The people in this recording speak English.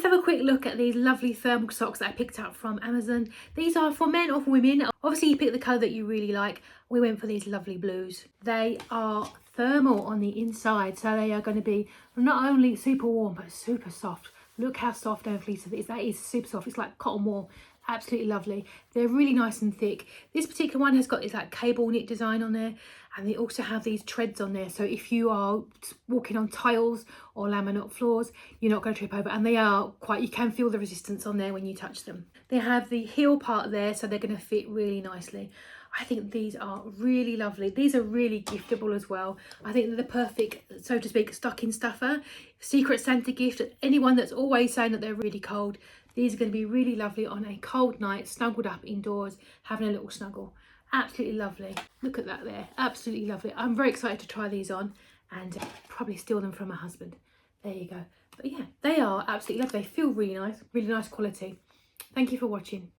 Let's have a quick look at these lovely thermal socks that I picked up from Amazon. These are for men or for women. Obviously you pick the colour that you really like. We went for these lovely blues. They are thermal on the inside, so they are going to be not only super warm but super soft. Look how soft and fleece it is. That is super soft. It's like cotton wool. Absolutely lovely. They're really nice and thick. This particular one has got this like cable knit design on there, and they also have these treads on there, so if you are walking on tiles or laminate floors, you're not going to trip over. And they are quite, you can feel the resistance on there when you touch them. They have the heel part there, so they're going to fit really nicely. I think these are really lovely. These are really giftable as well. I think they're the perfect, so to speak, stocking stuffer, secret Santa gift. Anyone that's always saying that they're really cold, these are going to be really lovely on a cold night, snuggled up indoors, having a little snuggle. Absolutely lovely. Look at that there. Absolutely lovely. I'm very excited to try these on and probably steal them from my husband. There you go. But yeah, they are absolutely lovely. They feel really nice quality. Thank you for watching.